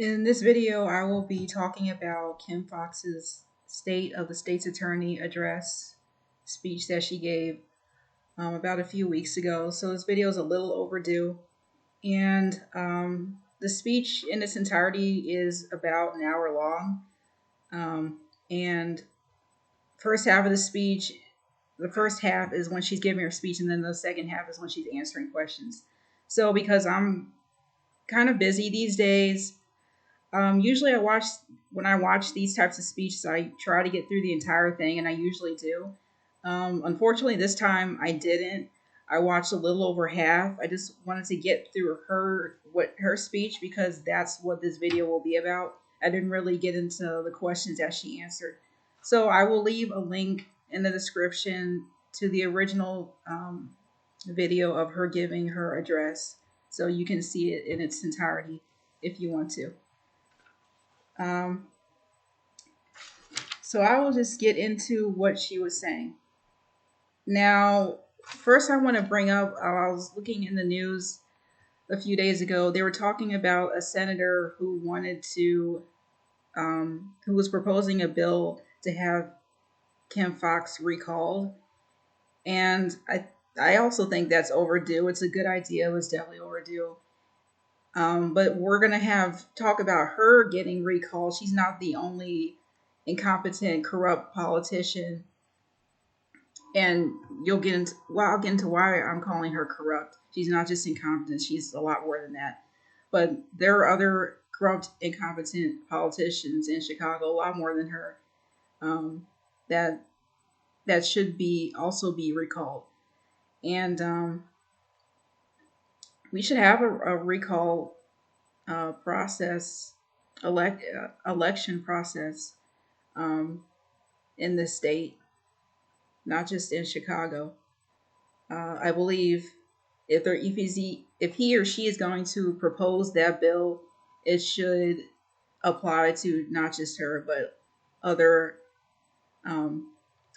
In this video, I will be talking about Kim Foxx's State of the State's Attorney address speech that she gave about a few weeks ago. So this video is a little overdue. And the speech in its entirety is about an hour long. And first half of the speech, the first half is when she's giving her speech, and then the second half is when she's answering questions. So because I'm kind of busy these days, usually when I watch these types of speeches, I try to get through the entire thing, and I usually do. Unfortunately, this time I didn't. I watched a little over half. I just wanted to get through her speech because that's what this video will be about. I didn't really get into the questions that she answered. So I will leave a link in the description to the original video of her giving her address, so you can see it in its entirety if you want to. Um, so I will just get into what she was saying. Now, first I want to bring up, I was looking in the news a few days ago. They were talking about a senator who who was proposing a bill to have Kim Foxx recalled. And I also think that's overdue. It's a good idea. It was definitely overdue. But we're gonna have talk about her getting recalled. She's not the only incompetent, corrupt politician, and I'll get into why I'm calling her corrupt. She's not just incompetent; she's a lot more than that. But there are other corrupt, incompetent politicians in Chicago, a lot more than her, that should be also be recalled, and we should have a recall process, election process in this state, not just in Chicago. I believe if he or she is going to propose that bill, it should apply to not just her but other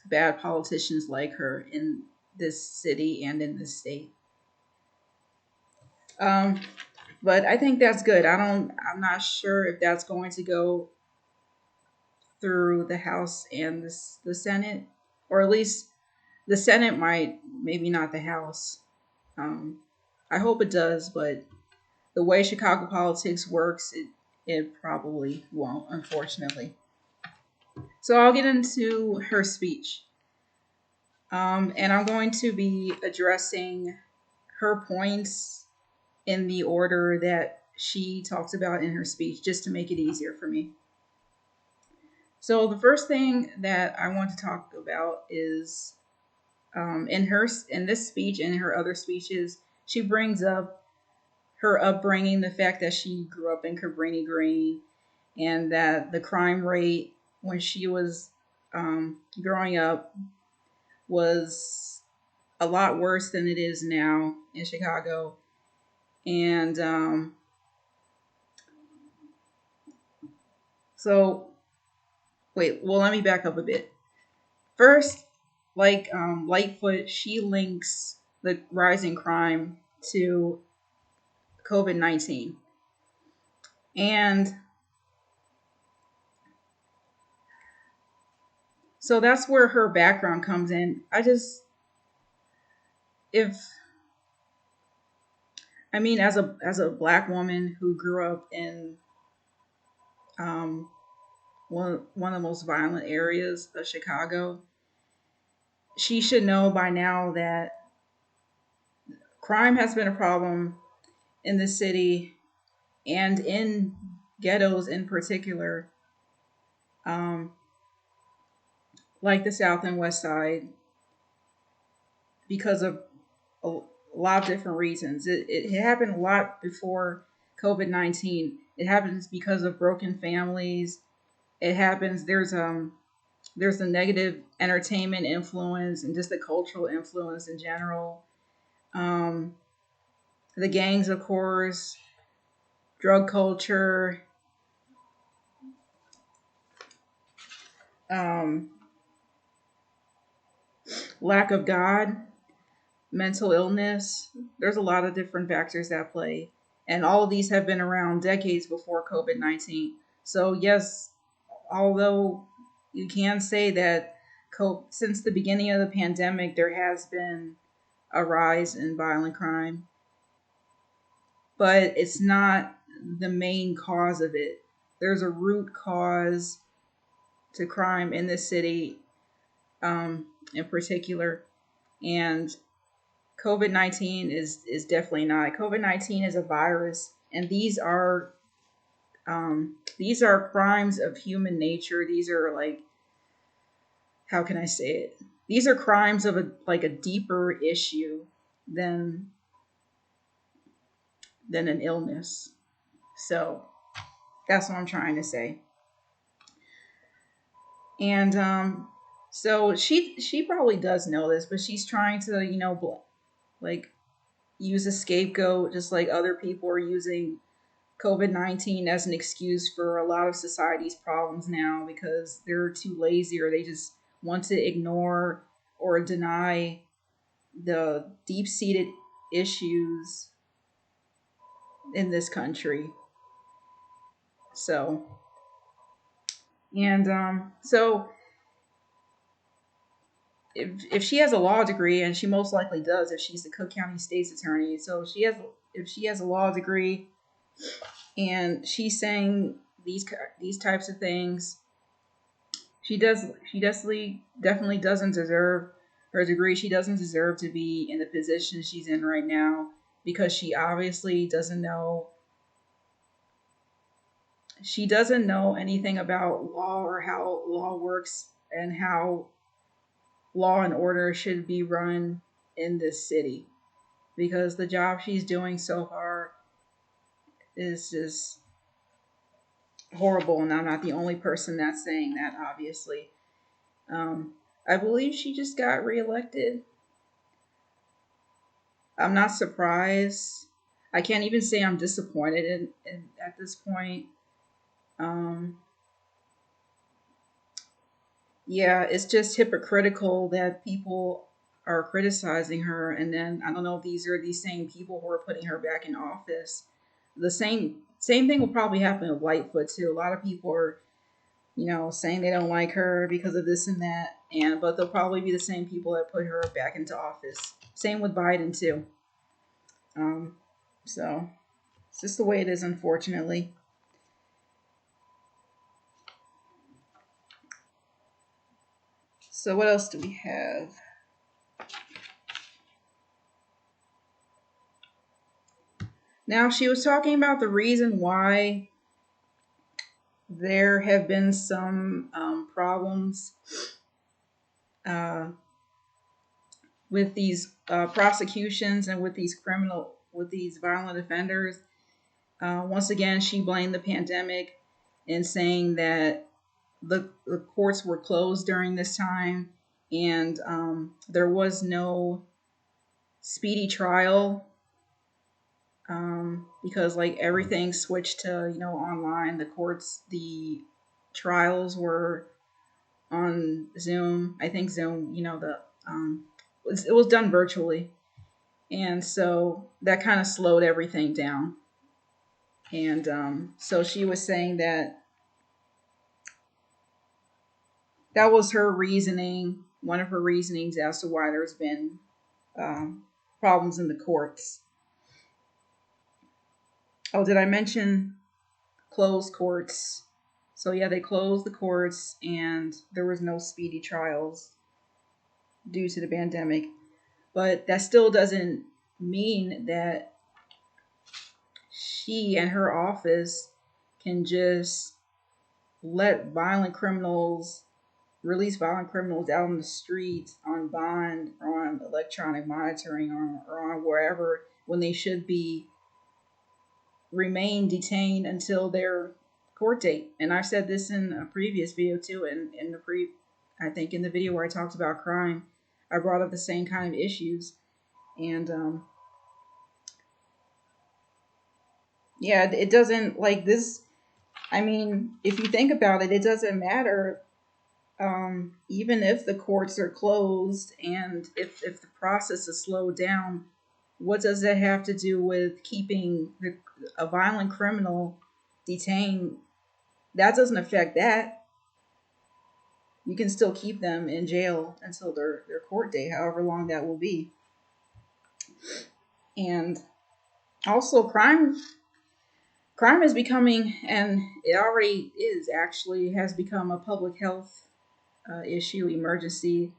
bad politicians like her in this city and in this state. Um, but I think that's good. I'm not sure if that's going to go through the House and the Senate, or at least the Senate might, maybe not the House. Um, I hope it does, but the way Chicago politics works, it probably won't, unfortunately. So I'll get into her speech. And I'm going to be addressing her points in the order that she talks about in her speech, just to make it easier for me. So the first thing that I want to talk about is in this speech and in her other speeches, she brings up her upbringing, the fact that she grew up in Cabrini Green, and that the crime rate when she was growing up was a lot worse than it is now in Chicago. And so, wait, well, let me back up a bit. First, like Lightfoot, she links the rising crime to COVID-19. And so that's where her background comes in. If I mean, as a black woman who grew up in um, one of the most violent areas of Chicago, she should know by now that crime has been a problem in the city and in ghettos in particular, um, like the South and West Side, because of a lot of different reasons. It happened a lot before COVID-19. It happens because of broken families. It happens there's a negative entertainment influence and just the cultural influence in general. Um, the gangs, of course, drug culture, um, lack of God, mental illness. There's a lot of different factors that play. And all of these have been around decades before COVID-19. So, yes, although you can say that since the beginning of the pandemic, there has been a rise in violent crime, but it's not the main cause of it. There's a root cause to crime in this city, in particular, and COVID-19 is definitely not. COVID-19 is a virus, and these are crimes of human nature. These are like, how can I say it? These are crimes of a deeper issue than an illness. So that's what I'm trying to say. And so she probably does know this, but she's trying to like use a scapegoat, just like other people are using COVID-19 as an excuse for a lot of society's problems now, because they're too lazy or they just want to ignore or deny the deep-seated issues in this country. So, and so if she has a law degree, and she most likely does if she's the Cook County State's attorney, so if she has a law degree and she's saying these types of things, she definitely doesn't deserve her degree. She doesn't deserve to be in the position she's in right now, because she doesn't know anything about law or how law works and how law and order should be run in this city, because the job she's doing so far is just horrible, and I'm not the only person that's saying that, obviously. I believe she just got reelected. I'm not surprised. I can't even say I'm disappointed at this point. Um, yeah, it's just hypocritical that people are criticizing her, and then I don't know if these are these same people who are putting her back in office. The same thing will probably happen with Lightfoot too. A lot of people are, saying they don't like her because of this and that, and but they'll probably be the same people that put her back into office. Same with Biden too. Um, so it's just the way it is, unfortunately. So what else do we have? Now, she was talking about the reason why there have been some problems uh, with these prosecutions and with these violent offenders. Once again, she blamed the pandemic in saying that the courts were closed during this time, and there was no speedy trial, because like everything switched to online. The trials were on Zoom. I think Zoom, the it was done virtually, and so that kind of slowed everything down. And so she was saying that that was her reasoning, one of her reasonings as to why there's been um, problems in the courts. Oh, did I mention closed courts? So yeah, they closed the courts, and there was no speedy trials due to the pandemic. But that still doesn't mean that she and her office can just let violent criminals release violent criminals out on the streets on bond or on electronic monitoring, or on wherever, when they should be remain detained until their court date. And I've said this in a previous video too, and I think in the video where I talked about crime, I brought up the same kind of issues. And yeah, it doesn't like this. I mean, if you think about it, it doesn't matter. Even if the courts are closed and if the process is slowed down, What does that have to do with keeping a violent criminal detained? That doesn't affect that. You can still keep them in jail until their court date, however long that will be. And also, crime is becoming, and it already is actually, has become a public health issue, emergency,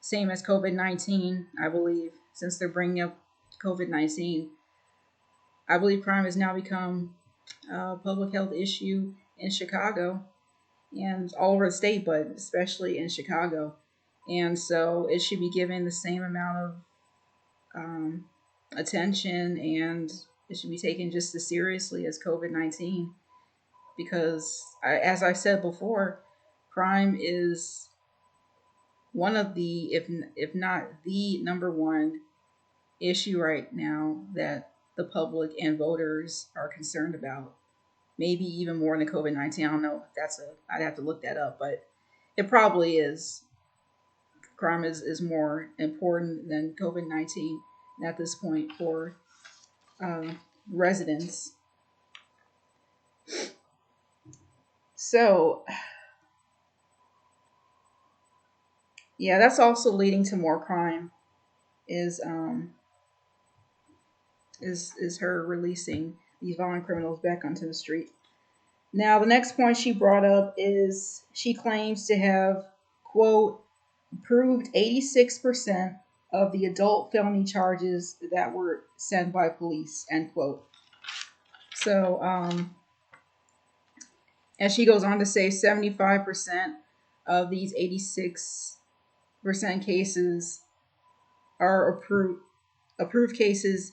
same as COVID-19, I believe. Since they're bringing up COVID-19, I believe crime has now become a public health issue in Chicago and all over the state, but especially in Chicago. And so it should be given the same amount of um, attention, and it should be taken just as seriously as COVID-19 because, as I said before, crime is one of the, if not the number one issue right now that the public and voters are concerned about. Maybe even more than COVID-19. I don't know if I'd have to look that up, but it probably is. Crime is more important than COVID-19 at this point for uh, residents. So, yeah, that's also leading to more crime. Is is her releasing these violent criminals back onto the street? Now, the next point she brought up is she claims to have, quote, proved 86% of the adult felony charges that were sent by police, end quote. So, and she goes on to say 75% of these 86% cases are approved cases.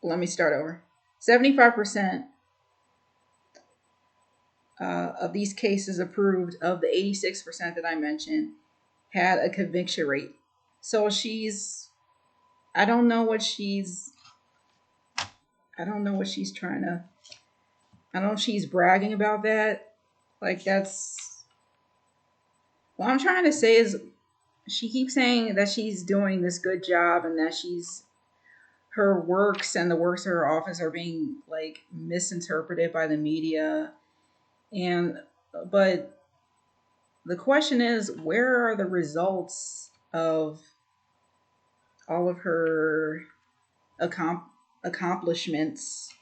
Let me start over. 75% of these cases approved of the 86% that I mentioned had a conviction rate. So she's, I don't know what she's, I don't know what she's trying to, I don't know if she's bragging about that. Like that's, what I'm trying to say is she keeps saying that she's doing this good job and that her works and the works of her office are being like misinterpreted by the media. And, but the question is, where are the results of all of her accomplishments?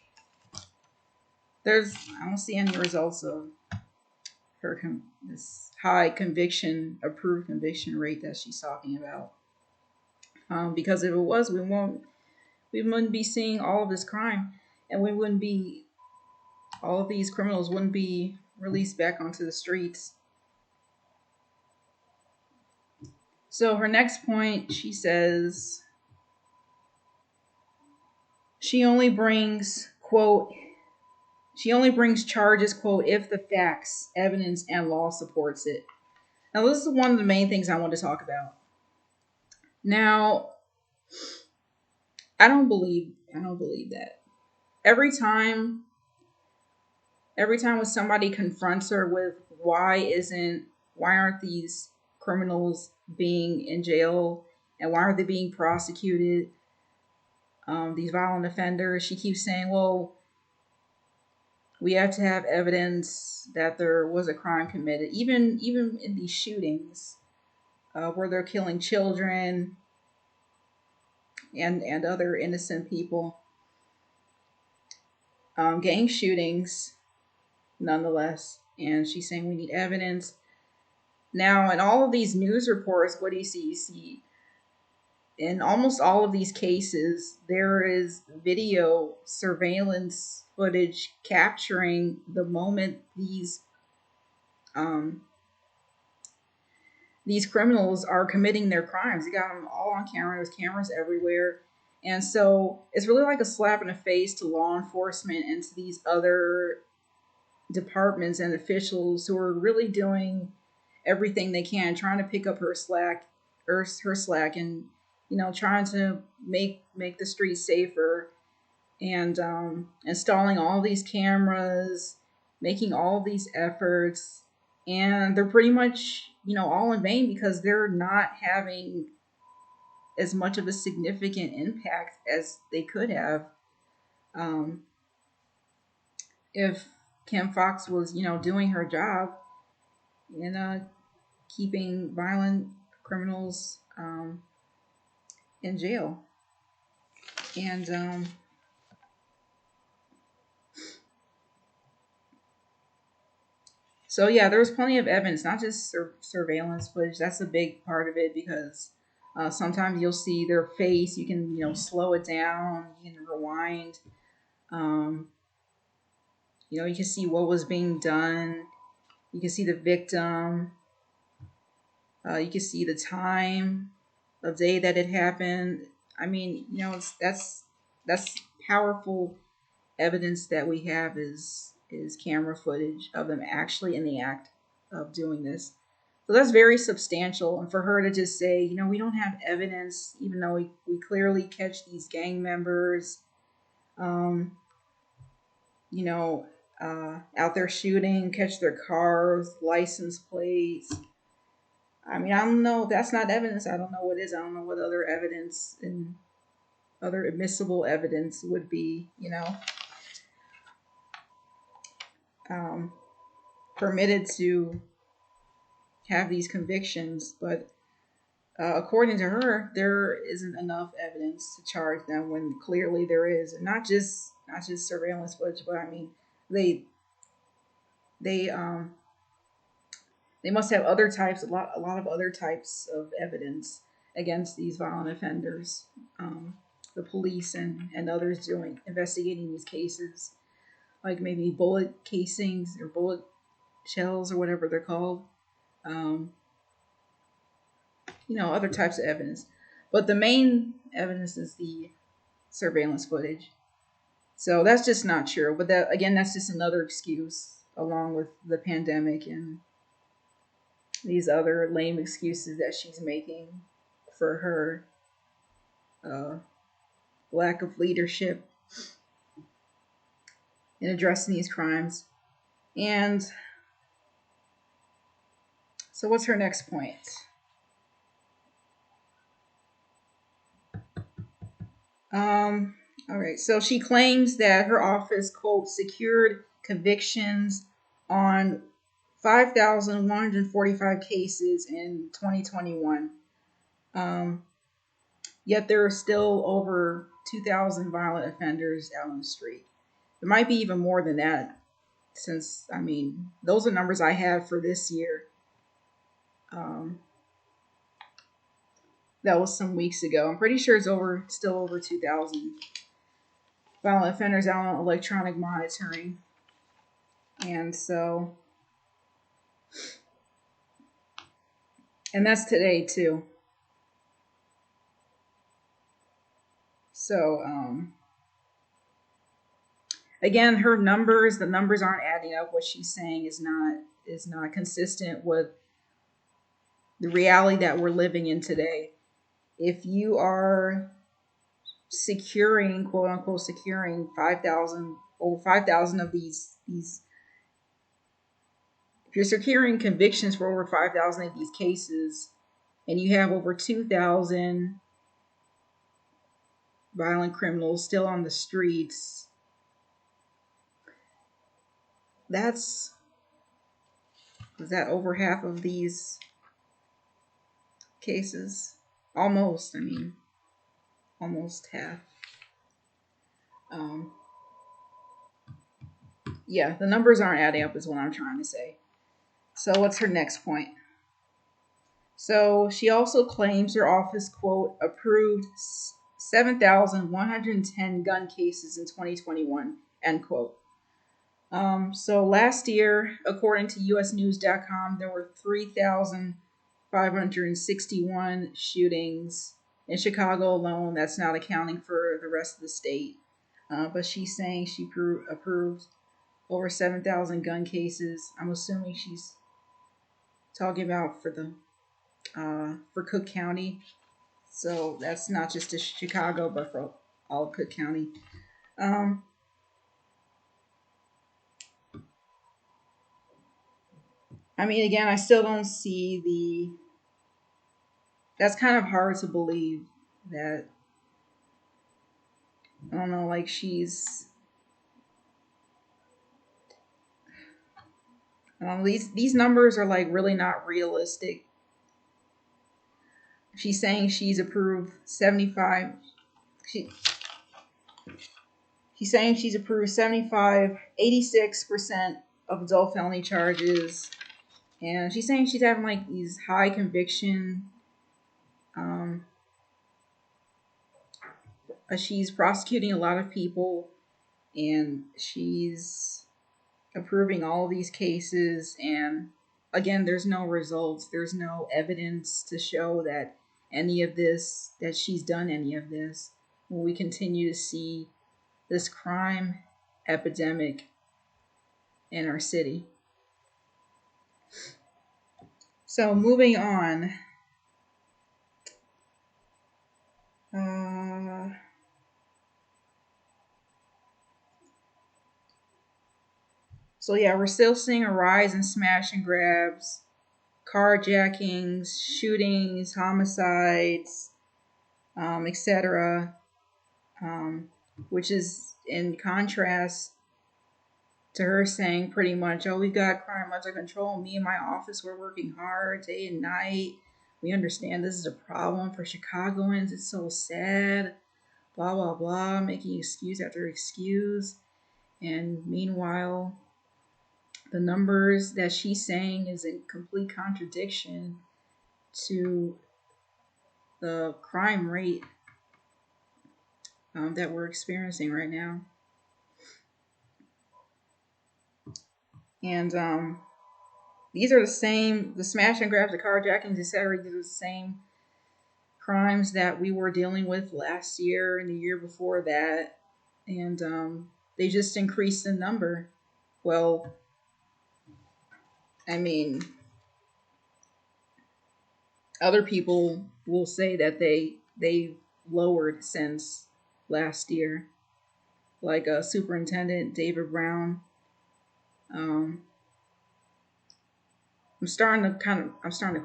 I don't see any results of her this high conviction, approved conviction rate that she's talking about. Because if it was, we wouldn't be seeing all of this crime, and we wouldn't be, all of these criminals wouldn't be released back onto the streets. So her next point, she says she only brings, quote, she only brings charges, quote, if the facts, evidence, and law supports it. Now, this is one of the main things I want to talk about. Now, I don't believe that. Every time, when somebody confronts her with why aren't these criminals being in jail and why aren't they being prosecuted? These violent offenders, she keeps saying, well, we have to have evidence that there was a crime committed, even in these shootings where they're killing children and other innocent people. Gang shootings, nonetheless. And she's saying we need evidence. Now, in all of these news reports, what do you see? You see, in almost all of these cases, there is video surveillance footage capturing the moment um, these criminals are committing their crimes. They got them all on camera. There's cameras everywhere. And so it's really like a slap in the face to law enforcement and to these other departments and officials who are really doing everything they can, trying to pick up her slack, and trying to make the streets safer, and installing all these cameras, making all these efforts, and they're pretty much all in vain because they're not having as much of a significant impact as they could have. Um, if Kim Foxx was, doing her job and keeping violent criminals in jail. And so, yeah, there was plenty of evidence, not just surveillance footage. That's a big part of it because sometimes you'll see their face. You can, slow it down. You can rewind. Um, you can see what was being done. You can see the victim. You can see the time of day that it happened. I mean, that's powerful evidence that we have is camera footage of them actually in the act of doing this. So that's very substantial. And for her to just say, we don't have evidence, even though we clearly catch these gang members, um, you know, out there shooting, catch their cars, license plates. I mean, I don't know. That's not evidence. I don't know what is. I don't know what other evidence and other admissible evidence would be, um, permitted to have these convictions. But according to her, there isn't enough evidence to charge them when clearly there is, and not just surveillance footage, but I mean, they they um they must have other types, a lot of other types of evidence against these violent offenders. The police and others doing investigating these cases, like maybe bullet casings or bullet shells or whatever they're called. Um, other types of evidence. But the main evidence is the surveillance footage. So that's just not true. But that again, that's just another excuse along with the pandemic and these other lame excuses that she's making for her uh, lack of leadership in addressing these crimes. And so, what's her next point? Um, all right. So she claims that her office, quote, secured convictions on 5,145 cases in 2021. Um, Yet there are still over 2,000 violent offenders out on the street. It might be even more than that, since, I mean, those are numbers I have for this year. Um, that was some weeks ago. I'm pretty sure it's still over 2,000 violent offenders out on electronic monitoring. And so, and that's today too. So, again, the numbers aren't adding up. What she's saying is not consistent with the reality that we're living in today. If you are securing, quote unquote, securing 5,000, over 5,000 of these, if you're securing convictions for over 5,000 of these cases, and you have over 2,000 violent criminals still on the streets, that's, is that over half of these cases? Almost, I mean, almost half. Um, yeah, the numbers aren't adding up, is what I'm trying to say. So, what's her next point? So, she also claims her office, quote, approved 7,110 gun cases in 2021, end quote. So, last year, according to usnews.com, there were 3,561 shootings in Chicago alone. That's not accounting for the rest of the state. But she's saying she approved over 7,000 gun cases. I'm assuming she's talking about for Cook County. So that's not just to Chicago, but for all of Cook County. Um, I mean, again, I still don't see the. That's kind of hard to believe that, I don't know, like these numbers are like really not realistic. She's saying she's approved 75. She's saying she's approved 75, 86% of adult felony charges. And she's saying she's having like these high conviction. She's prosecuting a lot of people, and she's approving all these cases. And again, there's no results. There's no evidence to show that that she's done any of this. We continue to see this crime epidemic in our city. So moving on. So yeah, we're still seeing a rise in smash and grabs, carjackings, shootings, homicides, etc. Which is in contrast to her saying pretty much, "Oh, we got crime under control. Me and my office, we're working hard day and night. We understand this is a problem for Chicagoans. It's so sad. Blah blah blah," making excuse after excuse. And meanwhile, the numbers that she's saying is in complete contradiction to the crime rate that we're experiencing right now. And these are the smash and grabs, the carjackings, etc. These are the same crimes that we were dealing with last year and the year before that. And they just increased the number. Well, I mean, other people will say that they lowered since last year, like Superintendent David Brown. I'm starting to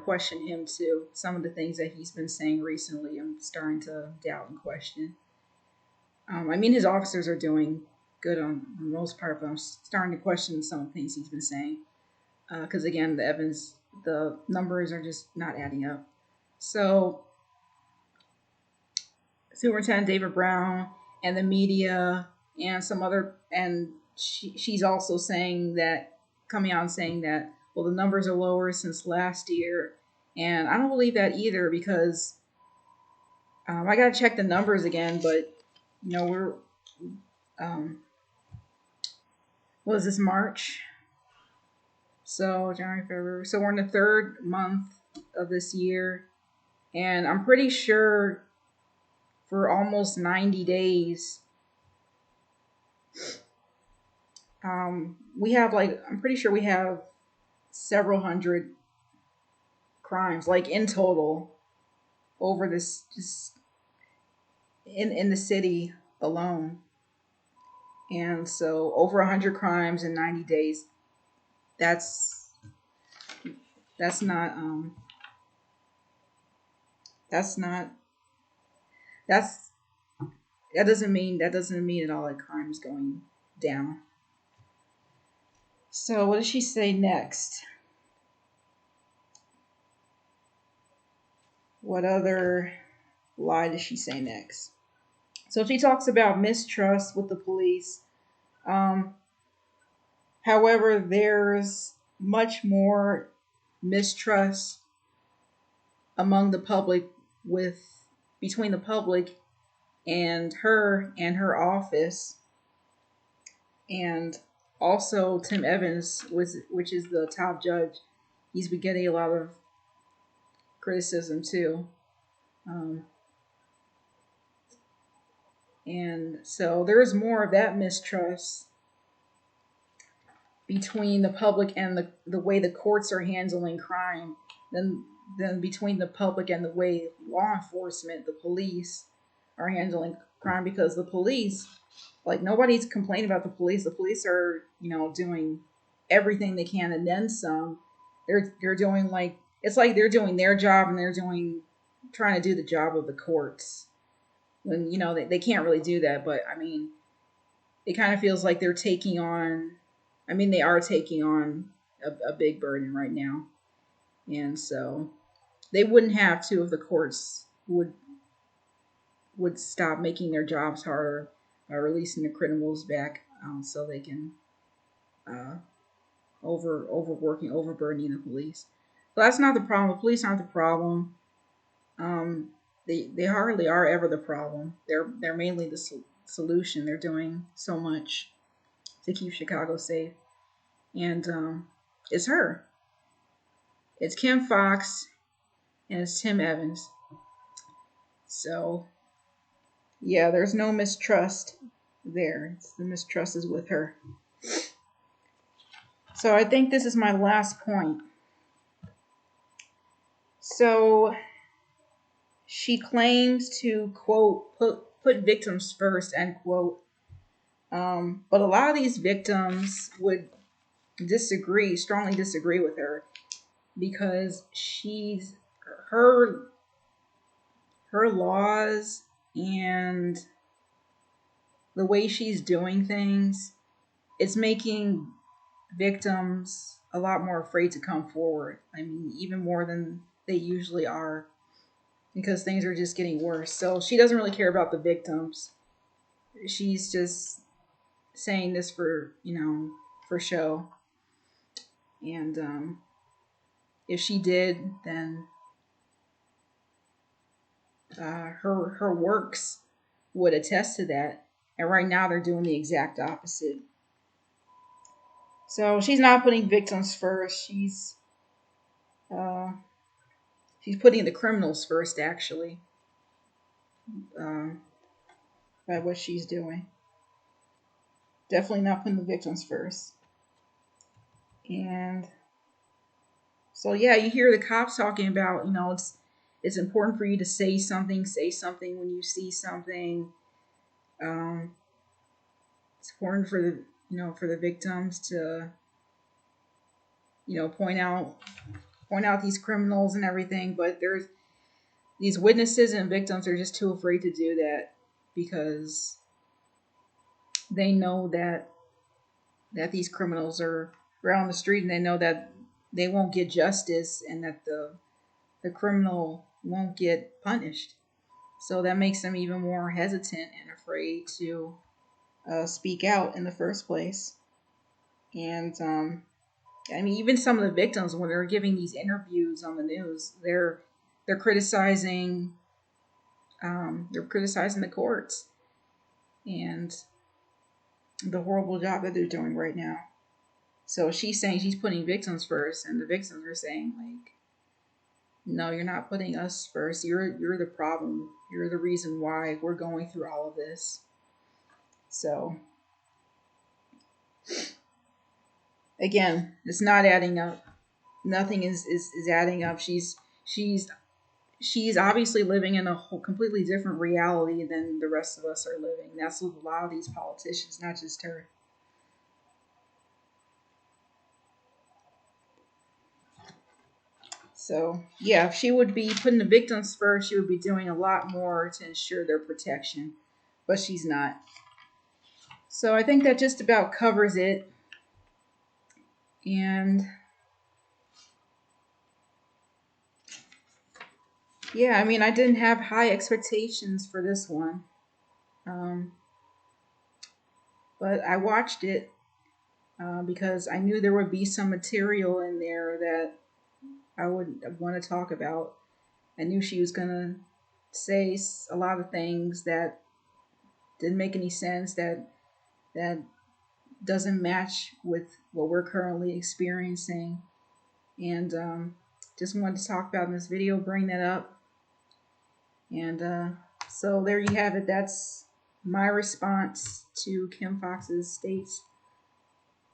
question him too. Some of the things that he's been saying recently, I'm starting to doubt and question. I mean, his officers are doing good on the most part, but I'm starting to question some of the things he's been saying. Because again, the numbers are just not adding up. So, Superintendent David Brown and the media and some other, and she's also saying that, coming out and saying that, well, the numbers are lower since last year. And I don't believe that either, because I got to check the numbers again, but, we're, what is this, March? So, January, February. So, we're in the third month of this year. And I'm pretty sure for almost 90 days, I'm pretty sure we have several hundred crimes, like in total, over this, just in the city alone. And so over 100 crimes in 90 days, that's not that's not that's that doesn't mean at all that crime is going down. So what does she say next? What other lie does she say next? So she talks about mistrust with the police. However, there's much more mistrust among the public, between the public and her office, and also Tim Evans, which is the top judge. He's been getting a lot of criticism too. And so there's more of that mistrust between the public and the way the courts are handling crime than between the public and the way law enforcement, the police, are handling crime. Because the police, like, nobody's complaining about the police. The police are, doing everything they can and then some. They're doing, like, it's like they're doing their job, and they're trying to do the job of the courts. when, they can't really do that. But I mean, it kind of feels like they're taking on, I mean, they are taking on a big burden right now. And so they wouldn't have to if the courts would stop making their jobs harder by releasing the criminals back, so they can uh, overworking, overburdening the police. But that's not the problem. The police aren't the problem. Um, they hardly are ever the problem. They're mainly the solution. They're doing so much to keep Chicago safe, and it's her. It's Kim Foxx and it's Tim Evans. So yeah, there's no mistrust there. The mistrust is with her. So I think this is my last point. So she claims to, quote, put victims first, end quote. But a lot of these victims would strongly disagree with her, because her laws and the way she's doing things, it's making victims a lot more afraid to come forward. I mean, even more than they usually are, because things are just getting worse. So she doesn't really care about the victims. She's just saying this for show. And if she did, then her works would attest to that. And right now they're doing the exact opposite. So she's not putting victims first. Uh, she's putting the criminals first, actually, by what she's doing. Definitely not putting the victims first. And so yeah, you hear the cops talking about, it's important for you to say something when you see something. Um, it's important for the victims to, point out these criminals and everything. But there's these witnesses and victims are just too afraid to do that, because they know that these criminals are around the street, and they know that they won't get justice, and that the criminal won't get punished. So that makes them even more hesitant and afraid to speak out in the first place. And I mean, even some of the victims, when they're giving these interviews on the news, they're criticizing the courts and the horrible job that they're doing right now. So she's saying she's putting victims first, and the victims are saying, like, no, you're not putting us first. You're the problem. You're the reason why we're going through all of this. So again, it's not adding up. Nothing is adding up. She's obviously living in a whole completely different reality than the rest of us are living. That's with a lot of these politicians, not just her. So yeah, if she would be putting the victims first, she would be doing a lot more to ensure their protection. But she's not. So I think that just about covers it. And yeah, I mean, I didn't have high expectations for this one. But I watched it because I knew there would be some material in there that I would want to talk about. I knew she was going to say a lot of things that didn't make any sense, that doesn't match with what we're currently experiencing. And just wanted to talk about in this video, bring that up. And so there you have it. That's my response to Kim Foxx's State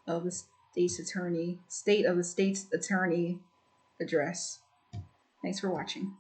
of the State's Attorney address. Thanks for watching.